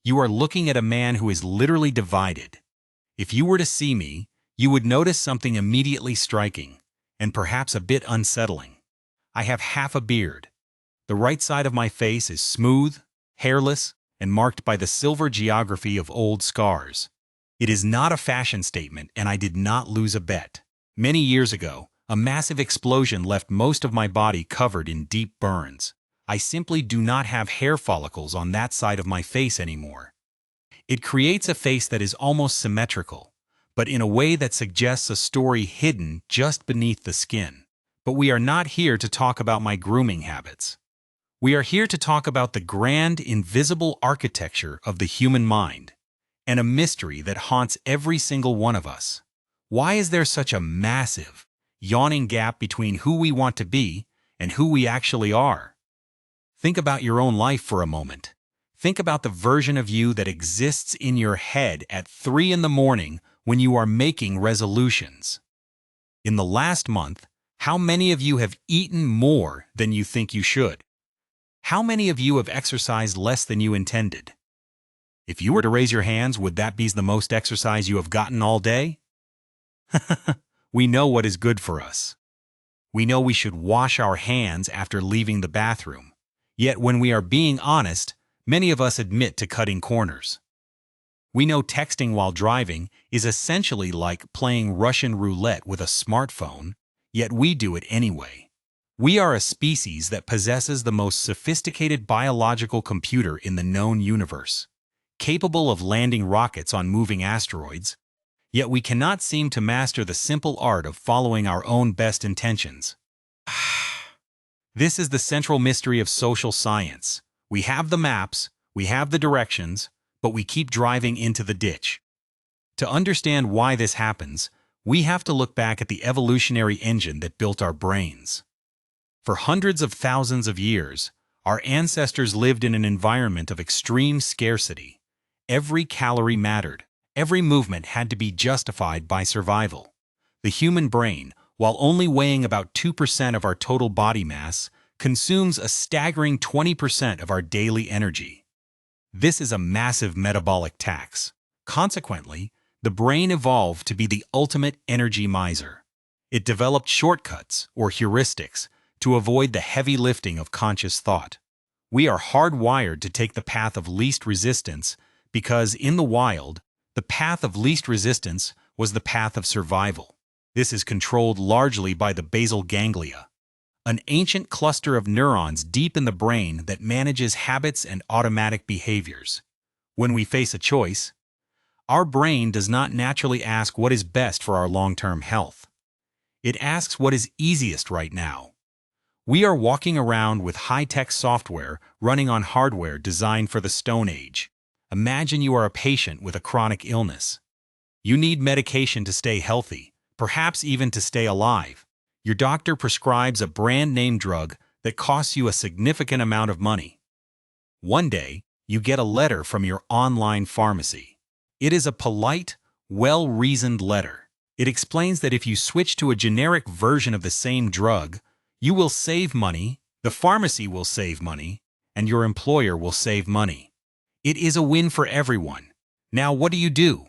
You are looking at a man who is literally divided. If you were to see me, you would notice something immediately striking, and perhaps a bit unsettling. I have half a beard. The right side of my face is smooth, hairless, and marked by the silver geography of old scars. It is not a fashion statement, and I did not lose a bet. Many years ago, a massive explosion left most of my body covered in deep burns. I simply do not have hair follicles on that side of my face anymore. It creates a face that is almost symmetrical, but in a way that suggests a story hidden just beneath the skin. But we are not here to talk about my grooming habits. We are here to talk about the grand, invisible architecture of the human mind, and a mystery that haunts every single one of us. Why is there such a massive, yawning gap between who we want to be and who we actually are? Think about your own life for a moment. Think about the version of you that exists in your head at 3 in the morning when you are making resolutions. In the last month, how many of you have eaten more than you think you should? How many of you have exercised less than you intended? If you were to raise your hands, would that be the most exercise you have gotten all day? We know what is good for us. We know we should wash our hands after leaving the bathroom. Yet when we are being honest, many of us admit to cutting corners. We know texting while driving is essentially like playing Russian roulette with a smartphone, yet we do it anyway. We are a species that possesses the most sophisticated biological computer in the known universe, capable of landing rockets on moving asteroids, yet we cannot seem to master the simple art of following our own best intentions. This is the central mystery of social science. We have the maps, we have the directions, but we keep driving into the ditch. To understand why this happens, we have to look back at the evolutionary engine that built our brains. For hundreds of thousands of years, our ancestors lived in an environment of extreme scarcity. Every calorie mattered. Every movement had to be justified by survival. The human brain, while only weighing about 2% of our total body mass, consumes a staggering 20% of our daily energy. This is a massive metabolic tax. Consequently, the brain evolved to be the ultimate energy miser. It developed shortcuts, or heuristics, to avoid the heavy lifting of conscious thought. We are hardwired to take the path of least resistance because, in the wild, the path of least resistance was the path of survival. This is controlled largely by the basal ganglia, an ancient cluster of neurons deep in the brain that manages habits and automatic behaviors. When we face a choice, our brain does not naturally ask what is best for our long-term health. It asks what is easiest right now. We are walking around with high-tech software running on hardware designed for the Stone Age. Imagine you are a patient with a chronic illness. You need medication to stay healthy, perhaps even to stay alive. Your doctor prescribes a brand-name drug that costs you a significant amount of money. One day, you get a letter from your online pharmacy. It is a polite, well-reasoned letter. It explains that if you switch to a generic version of the same drug, you will save money, the pharmacy will save money, and your employer will save money. It is a win for everyone. Now, what do?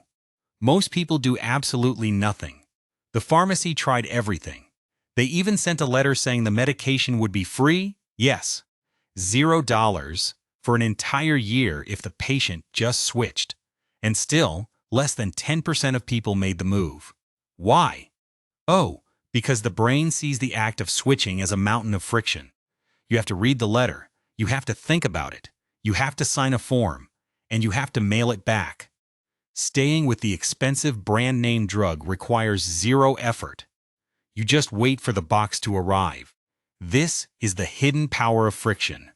Most people do absolutely nothing. The pharmacy tried everything. They even sent a letter saying the medication would be free, yes, $0 for an entire year if the patient just switched. And still, less than 10% of people made the move. Why? Oh, because the brain sees the act of switching as a mountain of friction. You have to read the letter, you have to think about it, you have to sign a form, and you have to mail it back. Staying with the expensive brand-name drug requires zero effort. You just wait for the box to arrive. This is the hidden power of friction.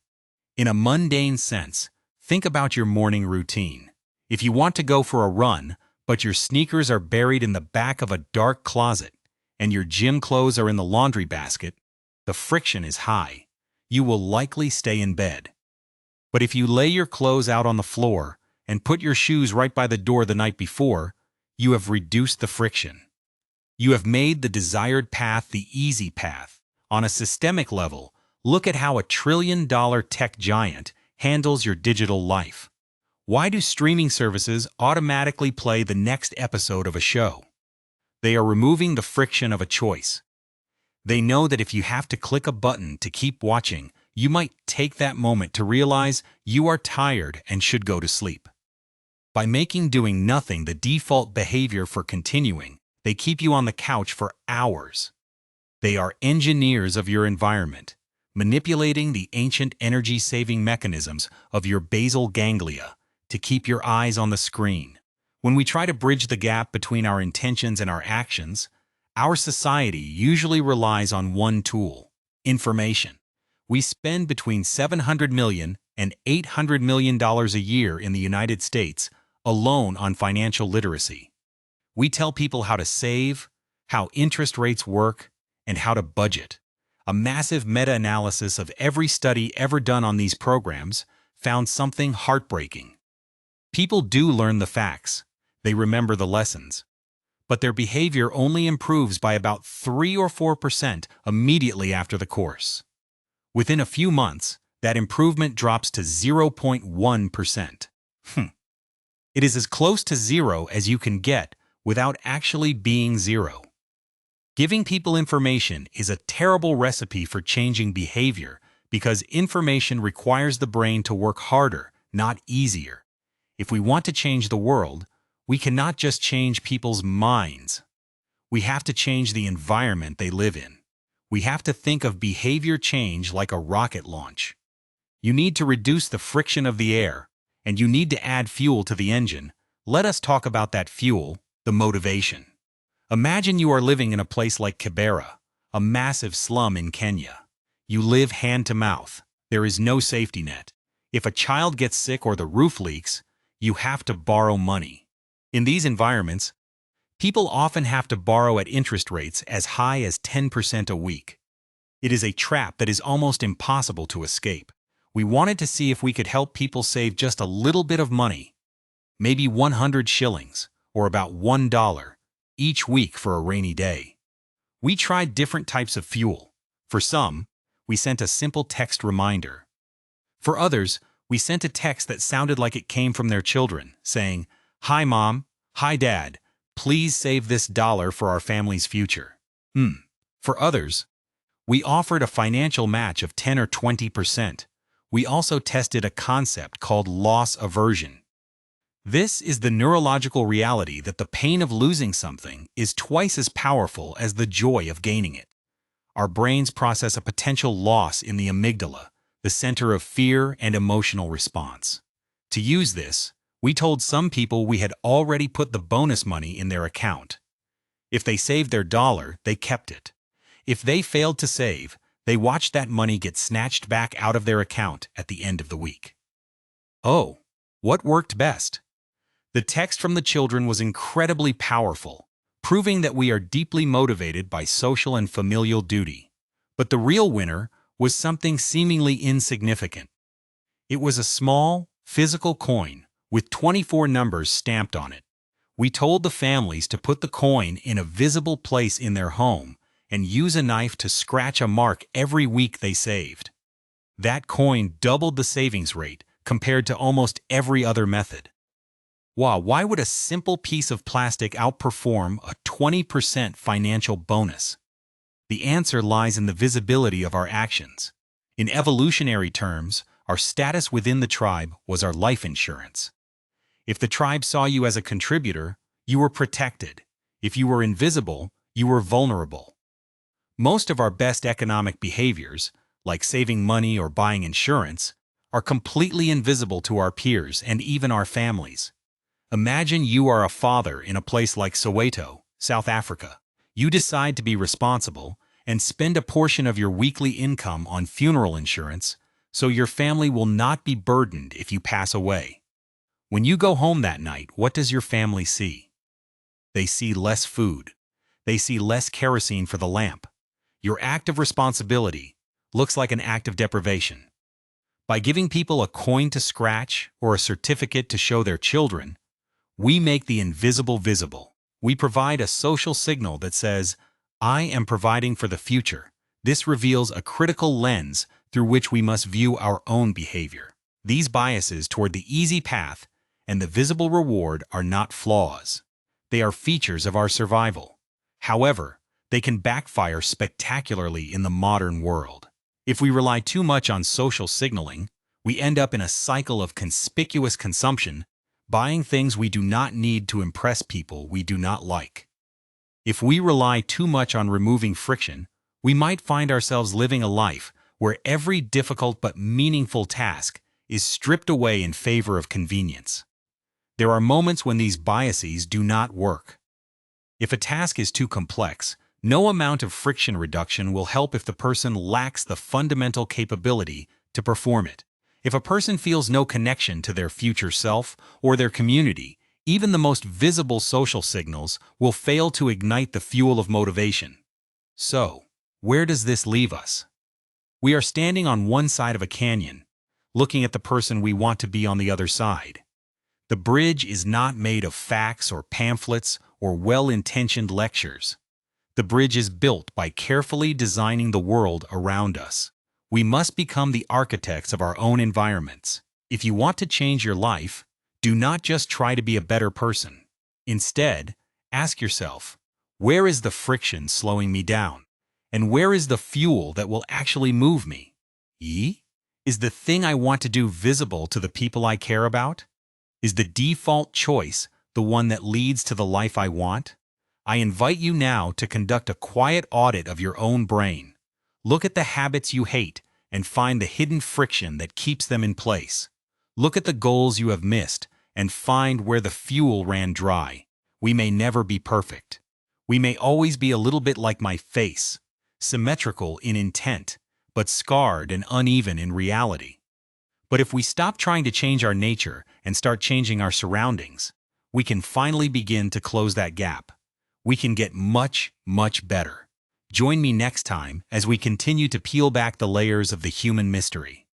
In a mundane sense, think about your morning routine. If you want to go for a run, but your sneakers are buried in the back of a dark closet, and your gym clothes are in the laundry basket, the friction is high. You will likely stay in bed. But if you lay your clothes out on the floor and put your shoes right by the door the night before, you have reduced the friction. You have made the desired path the easy path. On a systemic level, look at how a trillion-dollar tech giant handles your digital life. Why do streaming services automatically play the next episode of a show? They are removing the friction of a choice. They know that if you have to click a button to keep watching, you might take that moment to realize you are tired and should go to sleep. By making doing nothing the default behavior for continuing, they keep you on the couch for hours. They are engineers of your environment, manipulating the ancient energy-saving mechanisms of your basal ganglia to keep your eyes on the screen. When we try to bridge the gap between our intentions and our actions, our society usually relies on one tool: information. We spend between $700 million and $800 million a year in the United States alone on financial literacy. We tell people how to save, how interest rates work, and how to budget. A massive meta-analysis of every study ever done on these programs found something heartbreaking. People do learn the facts, they remember the lessons, but their behavior only improves by about 3 or 4% immediately after the course. Within a few months, that improvement drops to 0.1%. It is as close to zero as you can get without actually being zero. Giving people information is a terrible recipe for changing behavior because information requires the brain to work harder, not easier. If we want to change the world, we cannot just change people's minds. We have to change the environment they live in. We have to think of behavior change like a rocket launch. You need to reduce the friction of the air, and you need to add fuel to the engine. Let us talk about that fuel, the motivation. Imagine you are living in a place like Kibera, a massive slum in Kenya. You live hand to mouth. There is no safety net. If a child gets sick or the roof leaks, you have to borrow money. In these environments, people often have to borrow at interest rates as high as 10% a week. It is a trap that is almost impossible to escape. We wanted to see if we could help people save just a little bit of money, maybe 100 shillings, or about $1, each week for a rainy day. We tried different types of fuel. For some, we sent a simple text reminder. For others, we sent a text that sounded like it came from their children, saying, "Hi Mom, hi Dad, please save this dollar for our family's future." For others, we offered a financial match of 10 or 20%. We also tested a concept called loss aversion. This is the neurological reality that the pain of losing something is twice as powerful as the joy of gaining it. Our brains process a potential loss in the amygdala, the center of fear and emotional response. To use this, we told some people we had already put the bonus money in their account. If they saved their dollar, they kept it. If they failed to save, they watched that money get snatched back out of their account at the end of the week. Oh, what worked best? The text from the children was incredibly powerful, proving that we are deeply motivated by social and familial duty. But the real winner was something seemingly insignificant. It was a small, physical coin with 24 numbers stamped on it. We told the families to put the coin in a visible place in their home and use a knife to scratch a mark every week they saved. That coin doubled the savings rate compared to almost every other method. Wow, why would a simple piece of plastic outperform a 20% financial bonus? The answer lies in the visibility of our actions. In evolutionary terms, our status within the tribe was our life insurance. If the tribe saw you as a contributor, you were protected. If you were invisible, you were vulnerable. Most of our best economic behaviors, like saving money or buying insurance, are completely invisible to our peers and even our families. Imagine you are a father in a place like Soweto, South Africa. You decide to be responsible and spend a portion of your weekly income on funeral insurance so your family will not be burdened if you pass away. When you go home that night, what does your family see? They see less food. They see less kerosene for the lamp. Your act of responsibility looks like an act of deprivation. By giving people a coin to scratch or a certificate to show their children, we make the invisible visible. We provide a social signal that says, "I am providing for the future." This reveals a critical lens through which we must view our own behavior. These biases toward the easy path and the visible reward are not flaws. They are features of our survival. However, they can backfire spectacularly in the modern world. If we rely too much on social signaling, we end up in a cycle of conspicuous consumption, buying things we do not need to impress people we do not like. If we rely too much on removing friction, we might find ourselves living a life where every difficult but meaningful task is stripped away in favor of convenience. There are moments when these biases do not work. If a task is too complex, no amount of friction reduction will help if the person lacks the fundamental capability to perform it. If a person feels no connection to their future self or their community, even the most visible social signals will fail to ignite the fuel of motivation. So, where does this leave us? We are standing on one side of a canyon, looking at the person we want to be on the other side. The bridge is not made of facts or pamphlets or well-intentioned lectures. The bridge is built by carefully designing the world around us. We must become the architects of our own environments. If you want to change your life, do not just try to be a better person. Instead, ask yourself, where is the friction slowing me down? And where is the fuel that will actually move me? Is the thing I want to do visible to the people I care about? Is the default choice the one that leads to the life I want? I invite you now to conduct a quiet audit of your own brain. Look at the habits you hate and find the hidden friction that keeps them in place. Look at the goals you have missed and find where the fuel ran dry. We may never be perfect. We may always be a little bit like my face, symmetrical in intent, but scarred and uneven in reality. But if we stop trying to change our nature and start changing our surroundings, we can finally begin to close that gap. We can get much, much better. Join me next time as we continue to peel back the layers of the human mystery.